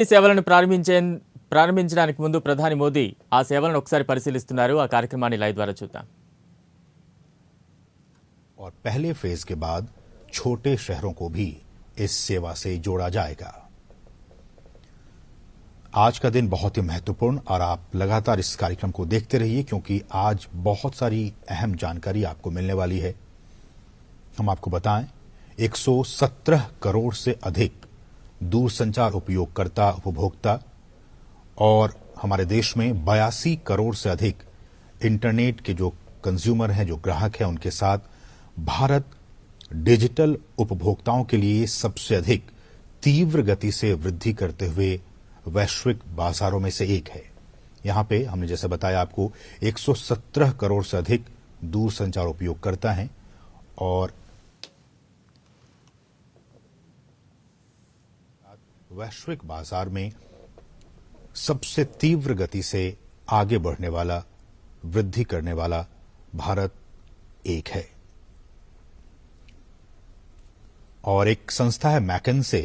ఈ సేవలను ప్రారంభించడానికి ముందు ప్రధాని మోదీ ఆ సేవలను ఒకసారి పరిశీలిస్తున్నారు। ఆ కార్యక్రమాన్ని లైవ్ ద్వారా చూద్దాం। और पहले फेज के बाद छोटे शहरों को भी इस सेवा से जोड़ा जाएगा। आज का दिन बहुत ही महत्वपूर्ण और आप लगातार इस कार्यक्रम को देखते रहिए क्योंकि आज बहुत सारी अहम जानकारी आपको मिलने वाली है। हम आपको बताएं 117 करोड़ से अधिक दूरसंचार उपयोगकर्ता उपभोक्ता और हमारे देश में 82 करोड़ से अधिक इंटरनेट के जो कंज्यूमर हैं, जो ग्राहक हैं, उनके साथ भारत डिजिटल उपभोक्ताओं के लिए सबसे अधिक तीव्र गति से वृद्धि करते हुए वैश्विक बाजारों में से एक है। यहां पे हमने जैसे बताया आपको 117 करोड़ से अधिक दूरसंचार उपयोगकर्ता हैं और वैश्विक बाजार में सबसे तीव्र गति से आगे बढ़ने वाला, वृद्धि करने वाला भारत एक है। और एक संस्था है मैकिन्से,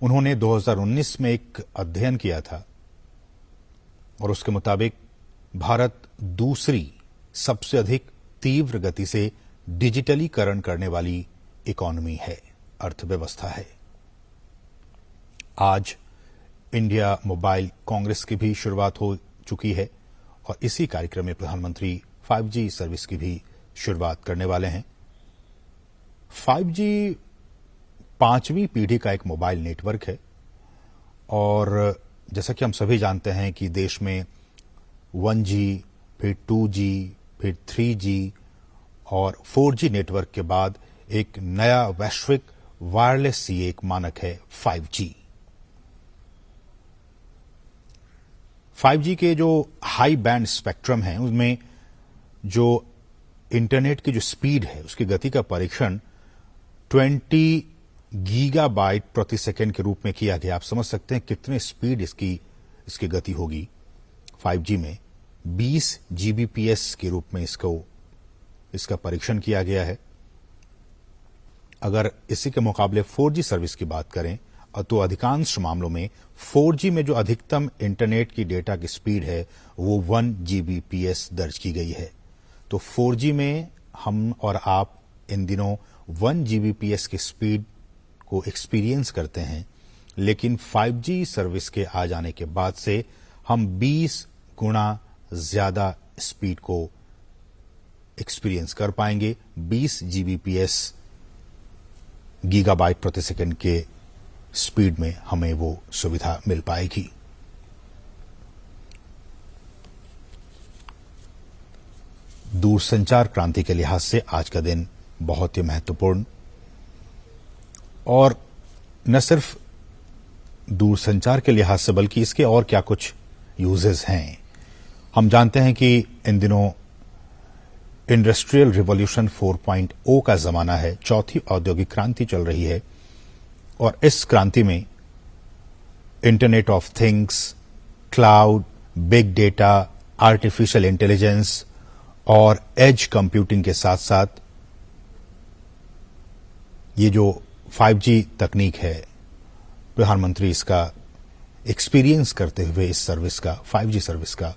उन्होंने 2019 में एक अध्ययन किया था और उसके मुताबिक भारत दूसरी सबसे अधिक तीव्र गति से डिजिटलीकरण करने वाली इकोनॉमी है, अर्थव्यवस्था है। आज इंडिया मोबाइल कांग्रेस की भी शुरुआत हो चुकी है और इसी कार्यक्रम में प्रधानमंत्री 5G सर्विस की भी शुरुआत करने वाले हैं। 5G 5वीं पीढ़ी का एक मोबाइल नेटवर्क है और जैसा कि हम सभी जानते हैं कि देश में 1G, फिर 2G, फिर 3G और 4G नेटवर्क के बाद एक नया वैश्विक वायरलेस ये एक मानक है 5G। 5G के जो हाई बैंड स्पेक्ट्रम है उसमें जो इंटरनेट की जो स्पीड है उसकी गति का परीक्षण 20 गीगाबाइट प्रति सेकंड के रूप में किया गया। आप समझ सकते हैं कितने स्पीड इसकी गति होगी। 5G में 20 Gbps के रूप में इसका परीक्षण किया गया है। अगर इसी के मुकाबले 4G सर्विस की बात करें तो अधिकांश मामलों में 4G में जो अधिकतम इंटरनेट की डेटा की स्पीड है वो 1 Gbps दर्ज की गई है। तो 4G में हम और आप इन दिनों 1 Gbps की स्पीड को एक्सपीरियंस करते हैं, लेकिन 5G सर्विस के आ जाने के बाद से हम 20 गुना ज्यादा स्पीड को एक्सपीरियंस कर पाएंगे। 20 Gbps गीगाबाइट प्रति सेकंड के स्पीड में हमें वो सुविधा मिल पाएगी। दूरसंचार क्रांति के लिहाज से आज का दिन बहुत ही महत्वपूर्ण और न सिर्फ दूरसंचार के लिहाज से बल्कि इसके और क्या कुछ यूजेस हैं। हम जानते हैं कि इन दिनों इंडस्ट्रियल रिवॉल्यूशन 4.0 का जमाना है, चौथी औद्योगिक क्रांति चल रही है और इस क्रांति में internet of things, cloud, big data, artificial intelligence और एज कंप्यूटिंग के साथ साथ ये जो 5G तकनीक है, प्रधानमंत्री इसका एक्सपीरियंस करते हुए इस सर्विस का, 5G सर्विस का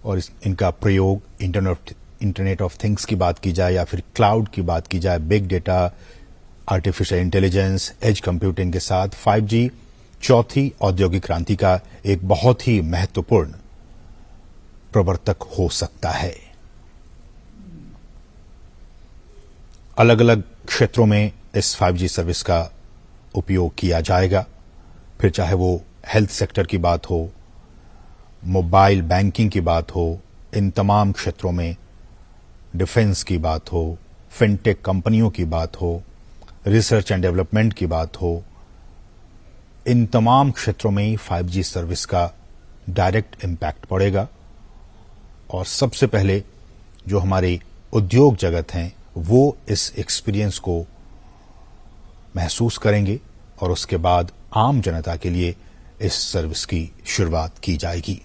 और इनका प्रयोग इंटरनेट ऑफ थिंग्स की बात की जाए या फिर क्लाउड की बात की जाए, big data, artificial intelligence, edge computing के साथ 5G चौथी औद्योगिक क्रांति का एक बहुत ही महत्वपूर्ण प्रवर्तक हो सकता है। अलग अलग क्षेत्रों में इस 5G सर्विस का उपयोग किया जाएगा, फिर चाहे वो हेल्थ सेक्टर की बात हो, मोबाइल बैंकिंग की बात हो, इन तमाम क्षेत्रों में डिफेंस की बात हो, फिनटेक कंपनियों की बात हो, रिसर्च एंड डेवलपमेंट की बात हो, इन तमाम क्षेत्रों में 5G सर्विस का डायरेक्ट इम्पैक्ट पड़ेगा और सबसे पहले जो हमारे उद्योग जगत हैं वो इस एक्सपीरियंस को महसूस करेंगे और उसके बाद आम जनता के लिए इस सर्विस की शुरुआत की जाएगी।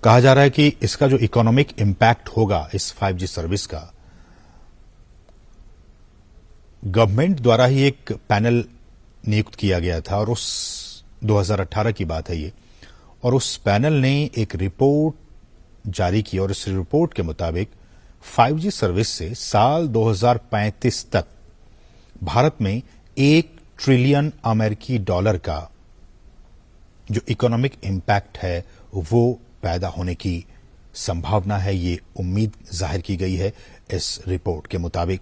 कहा जा रहा है कि इसका जो इकोनॉमिक इंपैक्ट होगा इस 5G सर्विस का, गवर्नमेंट द्वारा ही एक पैनल नियुक्त किया गया था और उस 2018 की बात है ये, और उस पैनल ने एक रिपोर्ट जारी की और इस रिपोर्ट के मुताबिक 5G सर्विस से साल 2035 तक भारत में 1 ट्रिलियन अमेरिकी डॉलर का जो इकोनॉमिक इंपैक्ट है वो पैदा होने की संभावना है। ये उम्मीद जाहिर की गई है इस रिपोर्ट के मुताबिक।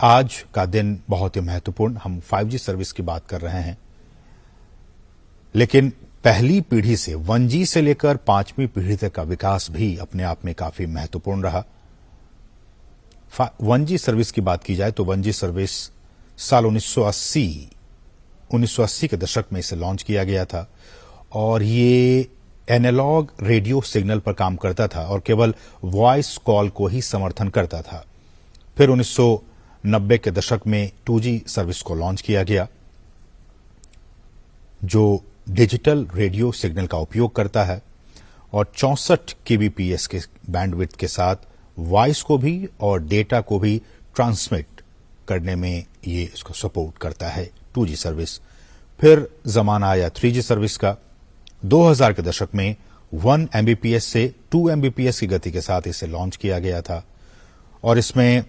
आज का दिन बहुत ही महत्वपूर्ण, हम 5G सर्विस की बात कर रहे हैं, लेकिन पहली पीढ़ी से 1G से लेकर 5वीं पीढ़ी तक का विकास भी अपने आप में काफी महत्वपूर्ण रहा। 1G सर्विस की बात की जाए तो 1G सर्विस साल 1980 के दशक में इसे लॉन्च किया गया था और ये एनालॉग रेडियो सिग्नल पर काम करता था और केवल वॉइस कॉल को ही समर्थन करता था। फिर 1990 के दशक में 2G सर्विस को लॉन्च किया गया जो डिजिटल रेडियो सिग्नल का उपयोग करता है और 64 kbps के बैंडविड्थ के साथ वॉइस को भी और डेटा को भी ट्रांसमिट करने में ये इसको सपोर्ट करता है 2G सर्विस। फिर जमाना आया 3G सर्विस का। 2000 के दशक में 1 Mbps से 2 Mbps की गति के साथ इसे लॉन्च किया गया था और इसमें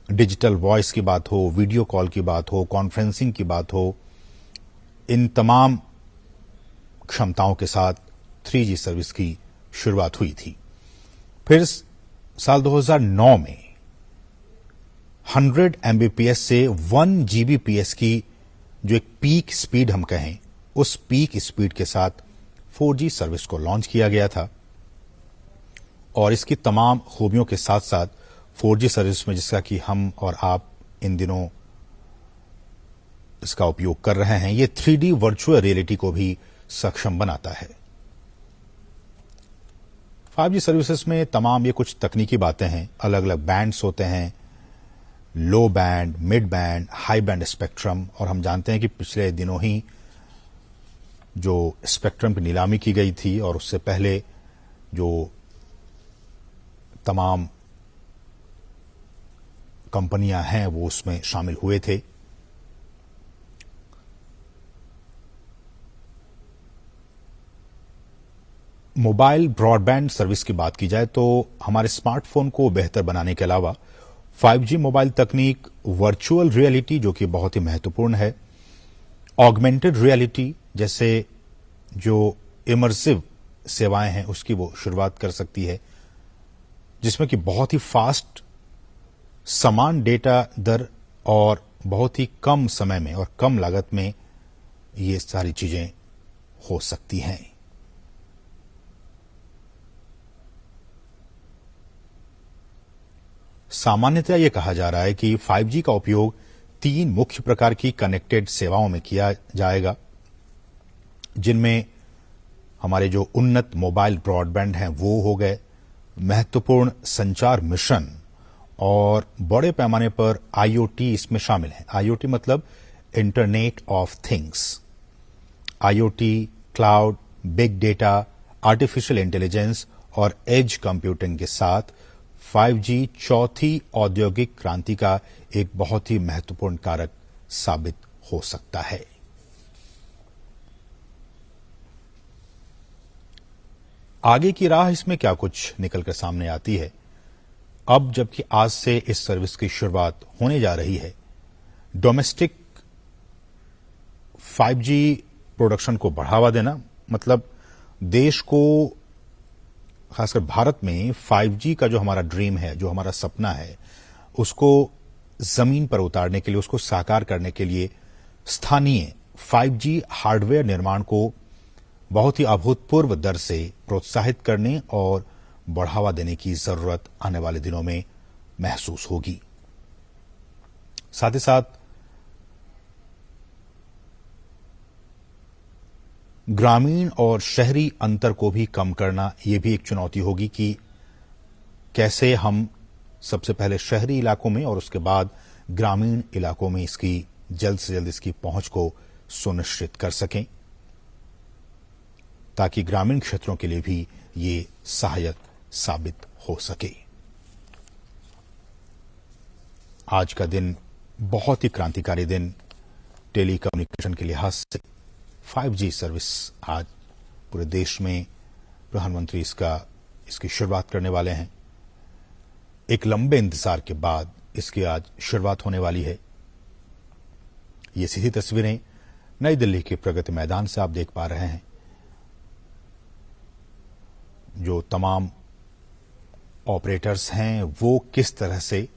डिजिटल वॉइस की बात हो, वीडियो कॉल की बात हो, कॉन्फ्रेंसिंग की बात हो, इन तमाम क्षमताओं के साथ 3G सर्विस की शुरुआत हुई थी। फिर साल 2009 में 100 Mbps से 1 Gbps की जो एक पीक स्पीड हम कहें, उस पीक स्पीड के साथ 4G सर्विस को लॉन्च किया गया था और इसकी तमाम खूबियों के साथ साथ 4G सर्विस में जिसका कि हम और आप इन दिनों इसका उपयोग कर रहे हैं, ये 3D वर्चुअल रियलिटी को भी सक्षम बनाता है। 5G सर्विसेज में तमाम ये कुछ तकनीकी बातें हैं, अलग अलग बैंड्स होते हैं, लो band, mid band, high band spectrum, और हम जानते हैं कि पिछले दिनों ही जो स्पेक्ट्रम की नीलामी की गई थी और उससे पहले जो तमाम कंपनियां हैं वो उसमें शामिल हुए थे। मोबाइल ब्रॉडबैंड सर्विस की बात की जाए तो हमारे स्मार्टफोन को बेहतर बनाने के अलावा 5G मोबाइल तकनीक वर्चुअल रियलिटी जो कि बहुत ही महत्वपूर्ण है, ऑगमेंटेड रियलिटी जैसे जो इमर्सिव सेवाएं हैं उसकी वो शुरुआत कर सकती है, जिसमें कि बहुत ही फास्ट समान डेटा दर और बहुत ही कम समय में और कम लागत में ये सारी चीजें हो सकती हैं। सामान्यतः यह कहा जा रहा है कि 5G का उपयोग 3 मुख्य प्रकार की कनेक्टेड सेवाओं में किया जाएगा, जिनमें हमारे जो उन्नत मोबाइल ब्रॉडबैंड हैं वो हो गए, महत्वपूर्ण संचार मिशन और बड़े पैमाने पर IoT इसमें शामिल है। IoT मतलब internet of things. IoT, cloud, big data, artificial intelligence और एज कंप्यूटिंग के साथ 5G चौथी औद्योगिक क्रांति का एक बहुत ही महत्वपूर्ण कारक साबित हो सकता है। आगे की राह इसमें क्या कुछ निकलकर सामने आती है, अब जबकि आज से इस सर्विस की शुरुआत होने जा रही है, डोमेस्टिक 5G प्रोडक्शन को बढ़ावा देना, मतलब देश को खासकर भारत में 5G का जो हमारा ड्रीम है, जो हमारा सपना है, उसको जमीन पर उतारने के लिए, उसको साकार करने के लिए स्थानीय 5G हार्डवेयर निर्माण को बहुत ही अभूतपूर्व दर से प्रोत्साहित करने और बढ़ावा देने की जरूरत आने वाले दिनों में महसूस होगी। साथ ही साथ ग्रामीण और शहरी अंतर को भी कम करना यह भी एक चुनौती होगी कि कैसे हम सबसे पहले शहरी इलाकों में और उसके बाद ग्रामीण इलाकों में इसकी जल्द से जल्द इसकी पहुंच को सुनिश्चित कर सकें। ताकि ग्रामीण क्षेत्रों के लिए भी ये सहायक साबित हो सके। आज का दिन बहुत ही क्रांतिकारी दिन टेलीकम्युनिकेशन के लिहाज से। 5G सर्विस आज पूरे देश में प्रधानमंत्री इसकी शुरुआत करने वाले हैं। एक लंबे इंतजार के बाद इसकी आज शुरुआत होने वाली है। ये सीधी तस्वीरें नई दिल्ली के प्रगति मैदान से आप देख पा रहे हैं। जो तमाम ऑपरेटर्स हैं वो किस तरह से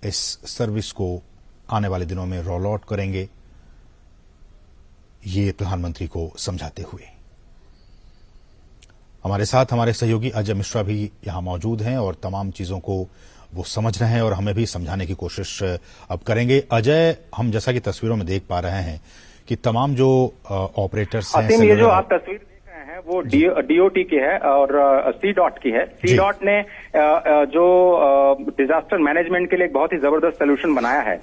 इस सर्विस को आने वाले दिनों में रोल आउट करेंगे, ये प्रधानमंत्री को समझाते हुए। हमारे साथ हमारे सहयोगी अजय मिश्रा भी यहां मौजूद हैं और तमाम चीजों को वो समझ रहे हैं और हमें भी समझाने की कोशिश अब करेंगे। अजय, हम जैसा कि तस्वीरों में देख पा रहे हैं कि तमाम जो ऑपरेटर्स हैं, ये जो आप तस्वीर देख रहे हैं वो डीओटी की है और सी डॉट की है। सी डॉट ने जो डिजास्टर मैनेजमेंट के लिए एक बहुत ही जबरदस्त सोल्यूशन बनाया है।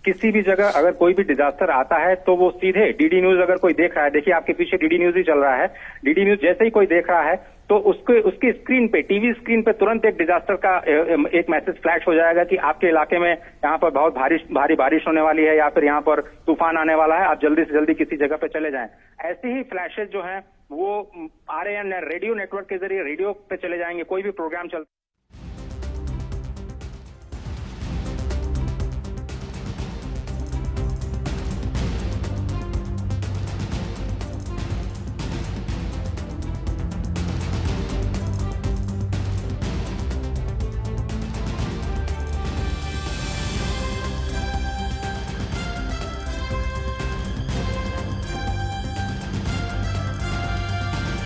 किसी भी जगह अगर कोई भी डिजास्टर आता है तो वो सीधे डीडी न्यूज अगर कोई देख रहा है, देखिए आपके पीछे डीडी न्यूज ही चल रहा है, डीडी न्यूज जैसे ही कोई देख रहा है तो उसकी स्क्रीन पे, टीवी स्क्रीन पे तुरंत एक डिजास्टर का एक मैसेज फ्लैश हो जाएगा कि आपके इलाके में यहाँ पर बहुत भारी बारिश होने वाली है या फिर यहाँ पर तूफान आने वाला है, आप जल्दी से जल्दी किसी जगह पे चले जाएं। ऐसे ही फ्लैशेज जो हैं वो आ रहे हैं रेडियो नेटवर्क के जरिए, रेडियो पे चले जाएंगे। कोई भी प्रोग्राम चलता